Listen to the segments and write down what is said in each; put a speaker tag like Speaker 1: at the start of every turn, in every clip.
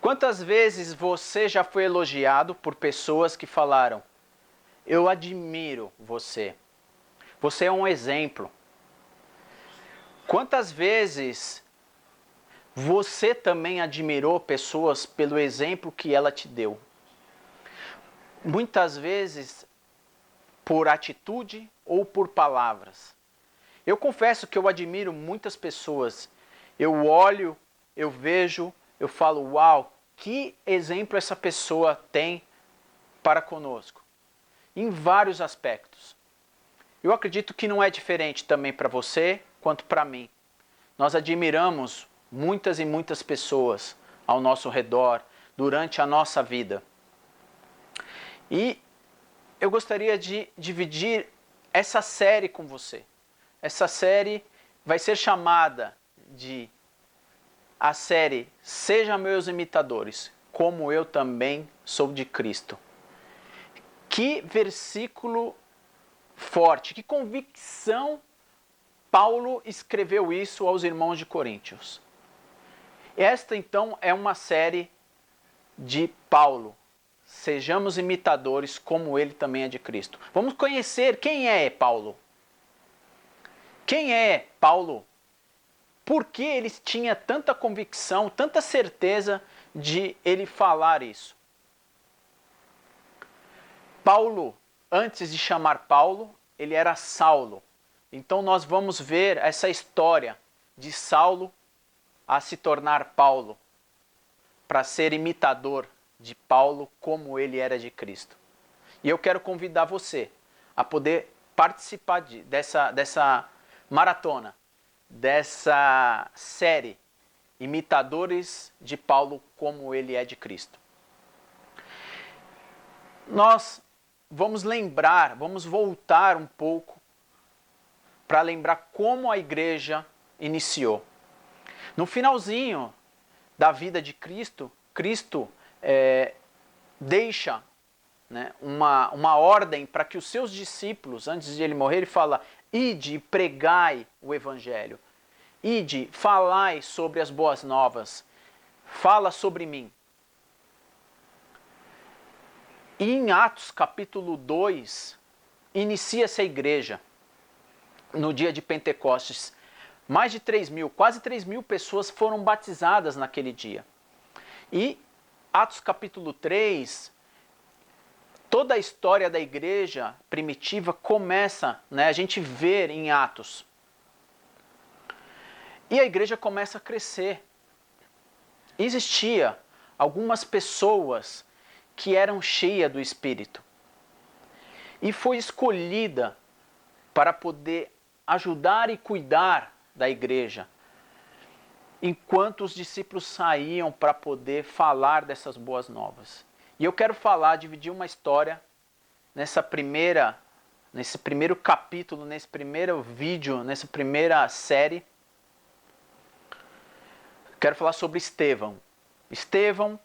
Speaker 1: Quantas vezes você já foi elogiado por pessoas que falaram: eu admiro você, você é um exemplo. Quantas vezes você também admirou pessoas pelo exemplo que ela te deu? Muitas vezes por atitude ou por palavras. Eu confesso que eu admiro muitas pessoas. Eu olho, eu vejo, eu falo: uau, que exemplo essa pessoa tem para conosco. Em vários aspectos. Eu acredito que não é diferente também para você quanto para mim. Nós admiramos muitas e muitas pessoas ao nosso redor durante a nossa vida. E eu gostaria de dividir essa série com você. Essa série vai ser chamada de a série Seja Meus Imitadores, como eu também sou de Cristo. Que versículo forte, que convicção Paulo escreveu isso aos irmãos de Coríntios. Esta então é uma série de Paulo. Sejamos imitadores como ele também é de Cristo. Vamos conhecer quem é Paulo. Quem é Paulo? Por que ele tinha tanta convicção, tanta certeza de ele falar isso? Paulo, antes de chamar Paulo, ele era Saulo. Então nós vamos ver essa história de Saulo a se tornar Paulo, para ser imitador de Paulo como ele era de Cristo. E eu quero convidar você a poder participar dessa maratona, dessa série Imitadores de Paulo como ele é de Cristo. Nós vamos lembrar, vamos voltar um pouco para lembrar como a igreja iniciou. No finalzinho da vida de Cristo, Cristo deixa, né, uma ordem para que os seus discípulos, antes de ele morrer, ele fala: ide e pregai o evangelho, ide, falai sobre as boas novas, fala sobre mim. E em Atos capítulo 2, inicia-se a igreja, no dia de Pentecostes. Mais de 3.000, quase 3.000 pessoas foram batizadas naquele dia. E Atos capítulo 3, toda a história da igreja primitiva começa, né, a gente vê em Atos. E a igreja começa a crescer. Existia algumas pessoas que eram cheias do Espírito. E foi escolhida para poder ajudar e cuidar da igreja, enquanto os discípulos saíam para poder falar dessas boas novas. E eu quero dividir uma história nesse primeiro capítulo, nesse primeiro vídeo, nessa primeira série. Quero falar sobre Estevão. Estevão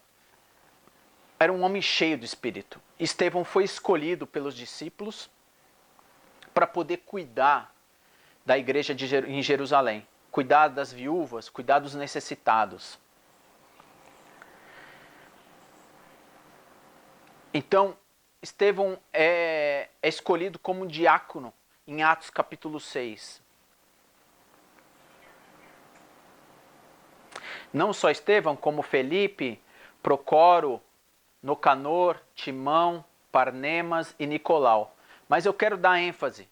Speaker 1: era um homem cheio do Espírito. Estevão foi escolhido pelos discípulos para poder cuidar da igreja em Jerusalém, cuidar das viúvas, cuidar dos necessitados. Então, Estevão é escolhido como diácono em Atos capítulo 6. Não só Estevão, como Felipe, Procoro, Nocanor, Timão, Parnemas e Nicolau. Mas eu quero dar ênfase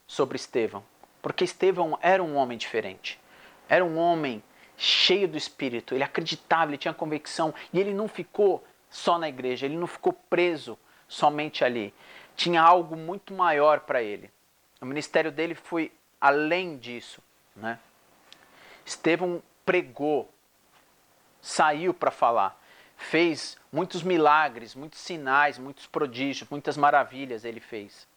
Speaker 1: sobre Estevão, porque Estevão era um homem diferente. Era um homem cheio do Espírito. Ele acreditava, ele tinha convicção. E ele não ficou só na igreja, ele não ficou preso somente ali. Tinha algo muito maior para ele. O ministério dele foi além disso, né? Estevão pregou, saiu para falar. Fez muitos milagres, muitos sinais, muitos prodígios, muitas maravilhas ele fez.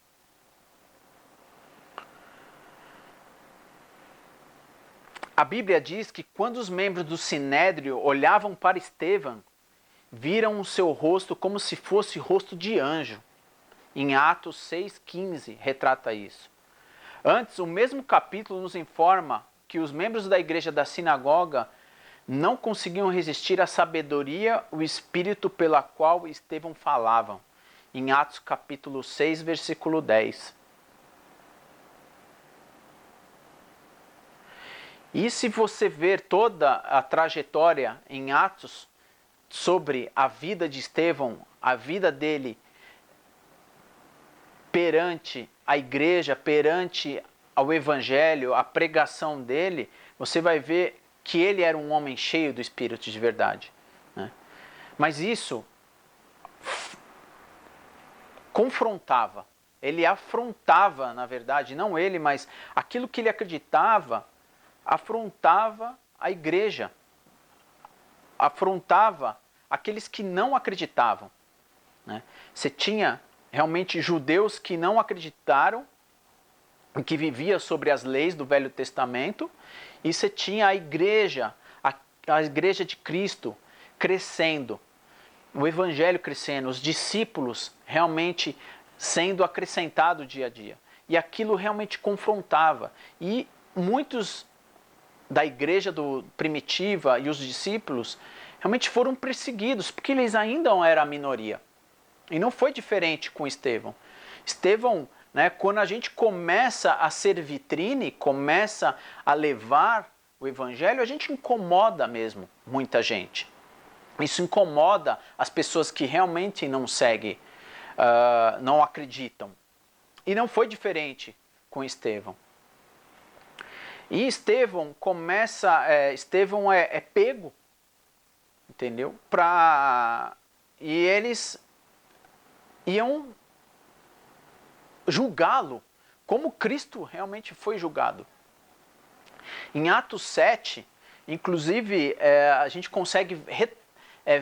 Speaker 1: A Bíblia diz que quando os membros do Sinédrio olhavam para Estevão, viram o seu rosto como se fosse rosto de anjo. Em Atos 6,15 retrata isso. Antes, o mesmo capítulo nos informa que os membros da igreja da sinagoga não conseguiam resistir à sabedoria, o espírito pela qual Estevão falava. Em Atos capítulo 6, versículo 10. E se você ver toda a trajetória em Atos sobre a vida de Estevão, a vida dele perante a igreja, perante ao evangelho, a pregação dele, você vai ver que ele era um homem cheio do Espírito de verdade, né? Mas isso confrontava, ele afrontava, na verdade, não ele, mas aquilo que ele acreditava, afrontava a igreja, afrontava aqueles que não acreditavam, né? Você tinha realmente judeus que não acreditaram, que vivia sobre as leis do Velho Testamento, e você tinha a igreja de Cristo crescendo, o evangelho crescendo, os discípulos realmente sendo acrescentados dia a dia. E aquilo realmente confrontava. E muitos da igreja primitiva e os discípulos realmente foram perseguidos, porque eles ainda não eram a minoria. E não foi diferente com Estevão. Estevão, né, quando a gente começa a ser vitrine, começa a levar o evangelho, a gente incomoda mesmo muita gente. Isso incomoda as pessoas que realmente não seguem, não acreditam. E não foi diferente com Estevão. E Estevão Estevão é pego, entendeu? E eles iam julgá-lo como Cristo realmente foi julgado. Em Atos 7, inclusive, a gente consegue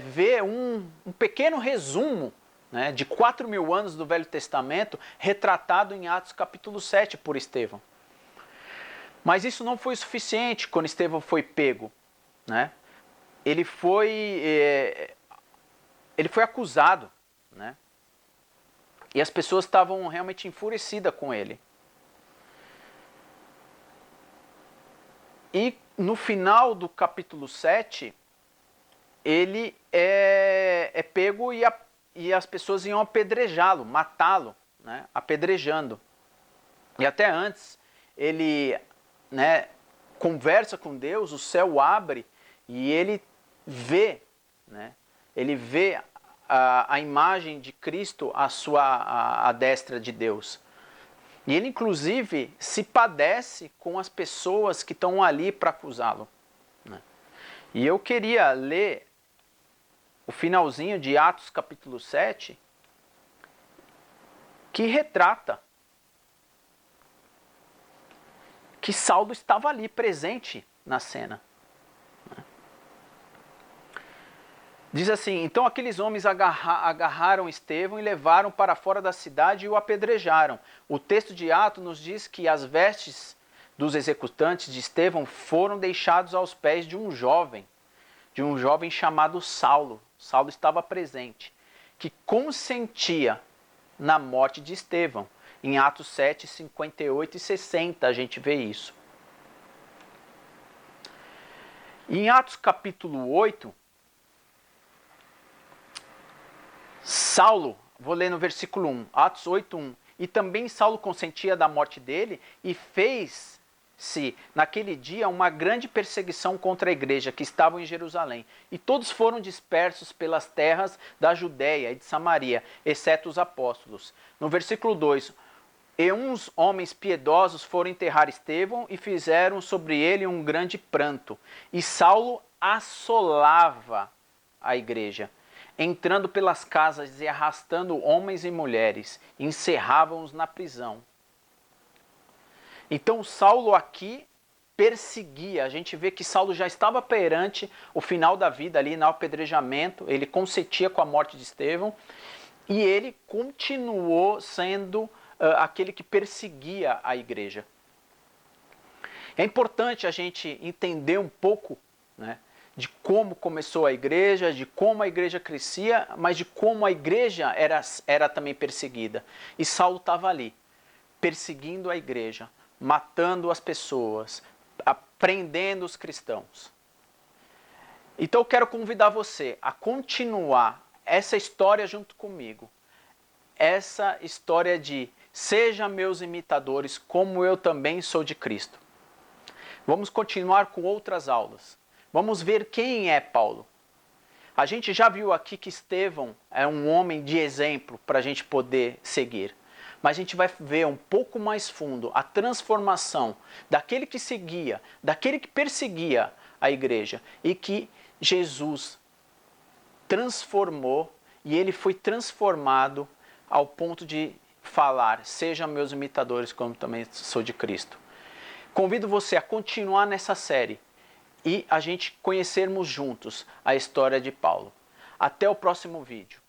Speaker 1: ver um pequeno resumo, né, de 4.000 anos do Velho Testamento, retratado em Atos capítulo 7 por Estevão. Mas isso não foi suficiente quando Estevão foi pego, né? Ele foi acusado, né? E as pessoas estavam realmente enfurecidas com ele. E no final do capítulo 7, ele é pego e as pessoas iam apedrejá-lo, matá-lo, né? Apedrejando. E até antes, ele, né, conversa com Deus, o céu abre e ele vê, né? Ele vê a imagem de Cristo à destra de Deus. E ele, inclusive, se padece com as pessoas que estão ali para acusá-lo, né? E eu queria ler o finalzinho de Atos capítulo 7, que retrata que Saulo estava ali presente na cena. Diz assim: então aqueles homens agarraram Estevão e levaram para fora da cidade e o apedrejaram. O texto de Atos nos diz que as vestes dos executantes de Estevão foram deixados aos pés de um jovem chamado Saulo. Saulo estava presente, que consentia na morte de Estevão. Em Atos 7, 58 e 60 a gente vê isso. Em Atos capítulo 8, Saulo, vou ler no versículo 1, Atos 8, 1. E também Saulo consentia da morte dele e fez-se naquele dia uma grande perseguição contra a igreja que estava em Jerusalém. E todos foram dispersos pelas terras da Judéia e de Samaria, exceto os apóstolos. No versículo 2, e uns homens piedosos foram enterrar Estevão e fizeram sobre ele um grande pranto. E Saulo assolava a igreja, entrando pelas casas e arrastando homens e mulheres, encerravam-os na prisão. Então Saulo aqui perseguia, a gente vê que Saulo já estava perante o final da vida ali no apedrejamento, ele consentia com a morte de Estevão, e ele continuou sendo aquele que perseguia a igreja. É importante a gente entender um pouco, né, de como começou a igreja, de como a igreja crescia, mas de como a igreja era também perseguida. E Saulo estava ali, perseguindo a igreja, matando as pessoas, prendendo os cristãos. Então eu quero convidar você a continuar essa história junto comigo. Essa história de seja meus imitadores como eu também sou de Cristo. Vamos continuar com outras aulas. Vamos ver quem é Paulo. A gente já viu aqui que Estevão é um homem de exemplo para a gente poder seguir. Mas a gente vai ver um pouco mais fundo a transformação daquele que seguia, daquele que perseguia a igreja e que Jesus transformou e ele foi transformado ao ponto de falar, sejam meus imitadores como também sou de Cristo. Convido você a continuar nessa série e a gente conhecermos juntos a história de Paulo. Até o próximo vídeo.